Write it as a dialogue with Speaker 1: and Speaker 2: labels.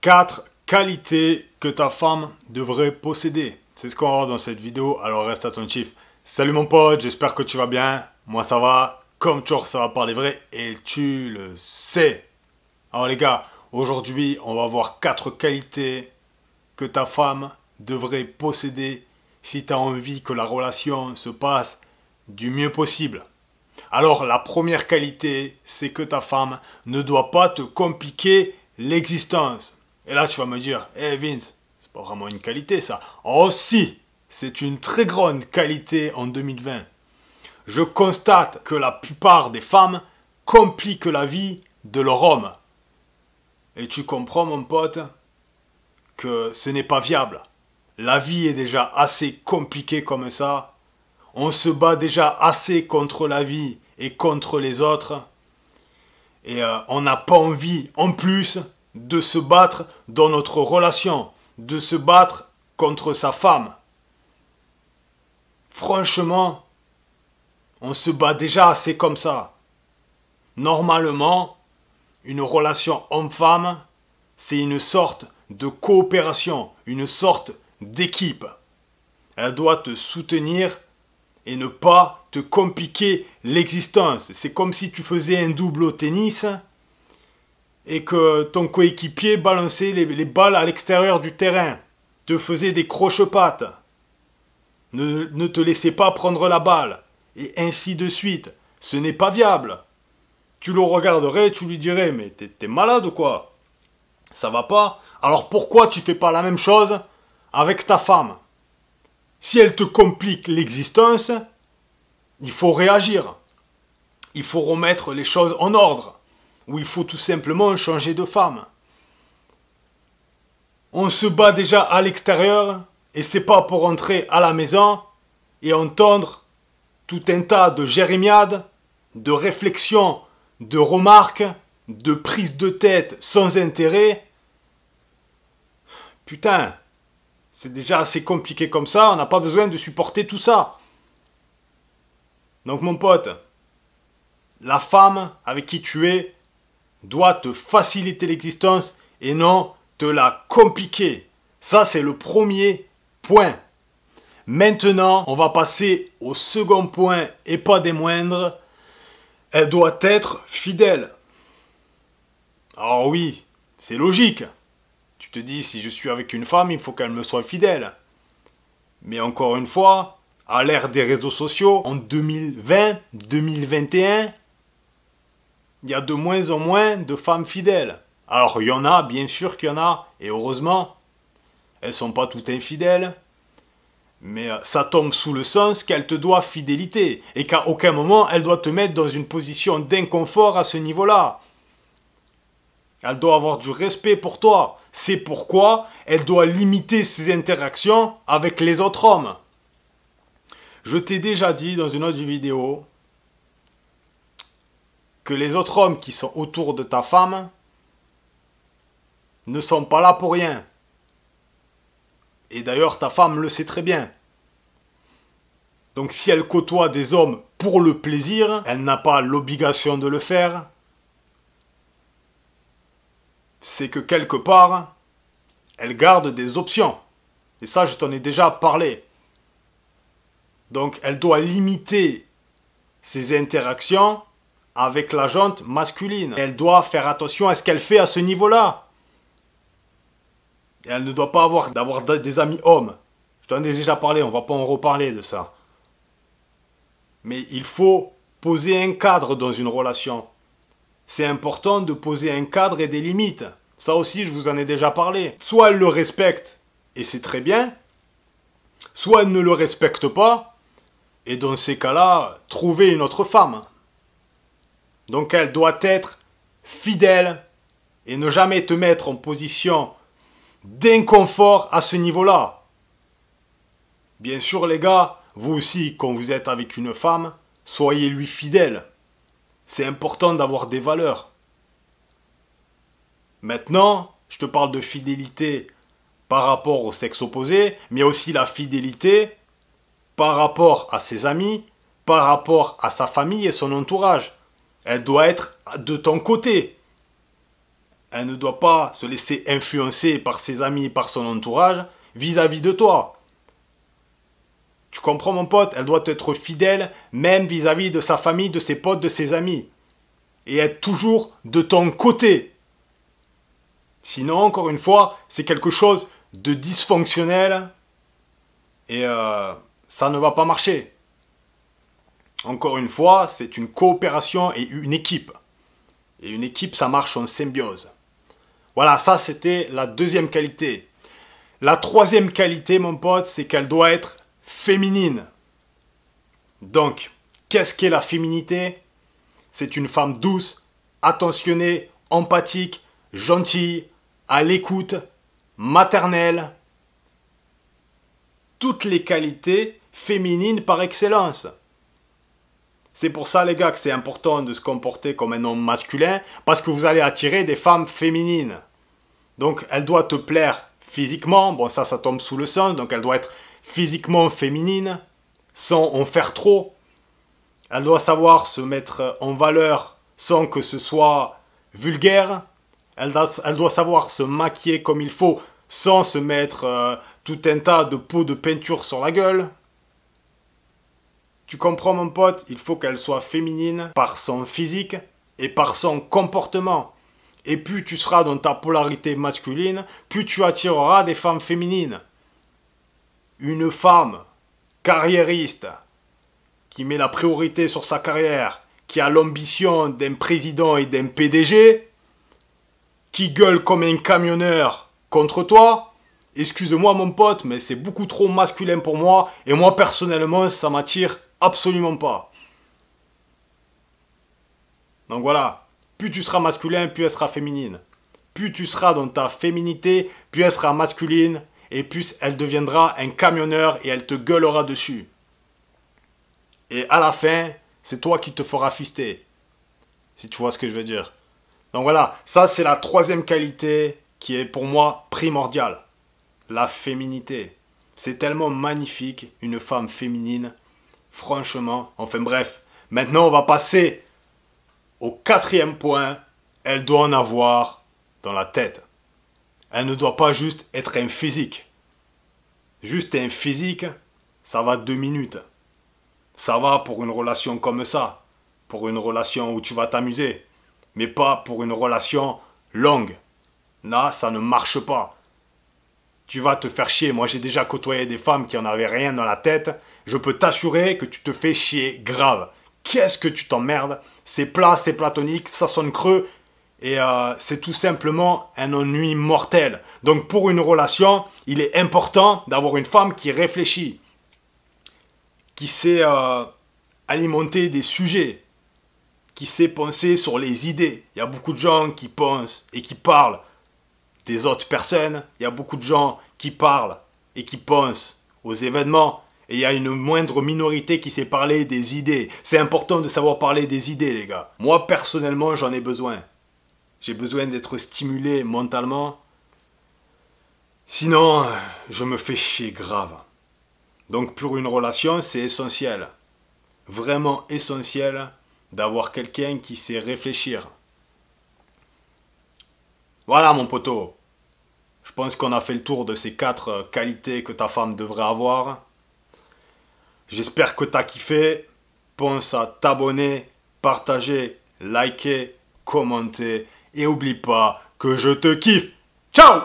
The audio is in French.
Speaker 1: 4 qualités que ta femme devrait posséder. C'est ce qu'on va voir dans cette vidéo, alors reste attentif. Salut mon pote, j'espère que tu vas bien. Moi ça va, comme toujours ça va parler vrai et tu le sais. Alors les gars, aujourd'hui on va voir 4 qualités que ta femme devrait posséder si tu as envie que la relation se passe du mieux possible. Alors la première qualité, c'est que ta femme ne doit pas te compliquer l'existence. Et là tu vas me dire, hey Vince, c'est pas vraiment une qualité ça. Oh si, c'est une très grande qualité en 2020. Je constate que la plupart des femmes compliquent la vie de leur homme. Et tu comprends mon pote que ce n'est pas viable. La vie est déjà assez compliquée comme ça. On se bat déjà assez contre la vie et contre les autres. Et on n'a pas envie, en plus, de se battre dans notre relation, de se battre contre sa femme. Franchement, on se bat déjà assez comme ça. Normalement, une relation homme-femme, c'est une sorte de coopération, une sorte d'équipe. Elle doit te soutenir et ne pas te compliquer l'existence. C'est comme si tu faisais un double au tennis et que ton coéquipier balançait les balles à l'extérieur du terrain, te faisait des croche-pattes, ne te laissait pas prendre la balle, et ainsi de suite. Ce n'est pas viable. Tu le regarderais, tu lui dirais, mais t'es malade ou quoi? Ça va pas? Alors pourquoi tu fais pas la même chose avec ta femme? Si elle te complique l'existence, il faut réagir. Il faut remettre les choses en ordre. Ou il faut tout simplement changer de femme. On se bat déjà à l'extérieur et c'est pas pour rentrer à la maison et entendre tout un tas de jérémiades, de réflexions, de remarques, de prises de tête sans intérêt. Putain, c'est déjà assez compliqué comme ça, on n'a pas besoin de supporter tout ça. Donc mon pote, la femme avec qui tu es doit te faciliter l'existence et non te la compliquer. Ça c'est le premier point. Maintenant, on va passer au second point et pas des moindres. Elle doit être fidèle. Alors oui, c'est logique. Tu te dis, si je suis avec une femme, il faut qu'elle me soit fidèle. Mais encore une fois, à l'ère des réseaux sociaux, en 2020, 2021, il y a de moins en moins de femmes fidèles. Alors il y en a, bien sûr qu'il y en a, et heureusement, elles ne sont pas toutes infidèles. Mais ça tombe sous le sens qu'elle te doit fidélité, et qu'à aucun moment, elle doit te mettre dans une position d'inconfort à ce niveau-là. Elle doit avoir du respect pour toi. C'est pourquoi elle doit limiter ses interactions avec les autres hommes. Je t'ai déjà dit dans une autre vidéo que les autres hommes qui sont autour de ta femme ne sont pas là pour rien. Et d'ailleurs, ta femme le sait très bien. Donc si elle côtoie des hommes pour le plaisir, elle n'a pas l'obligation de le faire. C'est que quelque part, elle garde des options. Et ça, je t'en ai déjà parlé. Donc elle doit limiter ses interactions avec la jante masculine. Elle doit faire attention à ce qu'elle fait à ce niveau-là. Et elle ne doit pas avoir des amis hommes. Je t'en ai déjà parlé, on ne va pas en reparler de ça. Mais il faut poser un cadre dans une relation. C'est important de poser un cadre et des limites. Ça aussi, je vous en ai déjà parlé. Soit elle le respecte, et c'est très bien. Soit elle ne le respecte pas, et dans ces cas-là, trouver une autre femme. Donc elle doit être fidèle, et ne jamais te mettre en position d'inconfort à ce niveau-là. Bien sûr les gars, vous aussi quand vous êtes avec une femme, soyez lui fidèle. C'est important d'avoir des valeurs. Maintenant, je te parle de fidélité par rapport au sexe opposé, mais aussi la fidélité par rapport à ses amis, par rapport à sa famille et son entourage. Elle doit être de ton côté. elle ne doit pas se laisser influencer par ses amis, par son entourage, vis-à-vis de toi. Tu comprends mon pote? Elle doit être fidèle, même vis-à-vis de sa famille, de ses potes, de ses amis. Et être toujours de ton côté. Sinon, encore une fois, c'est quelque chose de dysfonctionnel et ça ne va pas marcher. Encore une fois, c'est une coopération et une équipe. Et une équipe, ça marche en symbiose. Voilà, ça c'était la deuxième qualité. La troisième qualité, mon pote, c'est qu'elle doit être féminine. Donc, qu'est-ce qu'est la féminité? C'est une femme douce, attentionnée, empathique, gentille, à l'écoute, maternelle. Toutes les qualités féminines par excellence. C'est pour ça les gars que c'est important de se comporter comme un homme masculin, parce que vous allez attirer des femmes féminines. Donc elle doit te plaire physiquement, bon ça tombe sous le sens, donc elle doit être physiquement féminine, sans en faire trop. Elle doit savoir se mettre en valeur sans que ce soit vulgaire. Elle doit savoir se maquiller comme il faut sans se mettre tout un tas de pots de peinture sur la gueule. Tu comprends mon pote, il faut qu'elle soit féminine par son physique et par son comportement. Et plus tu seras dans ta polarité masculine, plus tu attireras des femmes féminines. Une femme carriériste qui met la priorité sur sa carrière, qui a l'ambition d'un président et d'un PDG, qui gueule comme un camionneur contre toi, excuse-moi mon pote, mais c'est beaucoup trop masculin pour moi, et moi personnellement, ça m'attire absolument pas. Donc voilà, plus tu seras masculin, plus elle sera féminine. Plus tu seras dans ta féminité, plus elle sera masculine, et plus elle deviendra un camionneur et elle te gueulera dessus. Et à la fin, c'est toi qui te feras fister. Si tu vois ce que je veux dire. Donc voilà, ça c'est la troisième qualité qui est pour moi primordiale. La féminité. C'est tellement magnifique, une femme féminine. Franchement, enfin bref. Maintenant, on va passer au quatrième point. Elle doit en avoir dans la tête. Elle ne doit pas juste être un physique. Juste un physique, ça va 2 minutes. Ça va pour une relation comme ça. Pour une relation où tu vas t'amuser. Mais pas pour une relation longue. Là, ça ne marche pas. Tu vas te faire chier. Moi, j'ai déjà côtoyé des femmes qui en avaient rien dans la tête. Je peux t'assurer que tu te fais chier grave. Qu'est-ce que tu t'emmerdes? C'est plat, c'est platonique, ça sonne creux. Et c'est tout simplement un ennui mortel. Donc pour une relation, il est important d'avoir une femme qui réfléchit. Qui sait alimenter des sujets. Qui sait penser sur les idées. Il y a beaucoup de gens qui pensent et qui parlent des autres personnes. Il y a beaucoup de gens qui parlent et qui pensent aux événements. Et il y a une moindre minorité qui sait parler des idées. C'est important de savoir parler des idées, les gars. Moi, personnellement, j'en ai besoin. J'ai besoin d'être stimulé mentalement. Sinon, je me fais chier grave. Donc pour une relation, c'est essentiel. Vraiment essentiel d'avoir quelqu'un qui sait réfléchir. Voilà mon poteau. Je pense qu'on a fait le tour de ces 4 qualités que ta femme devrait avoir. J'espère que tu as kiffé. Pense à t'abonner, partager, liker, commenter. Et oublie pas que je te kiffe. Ciao!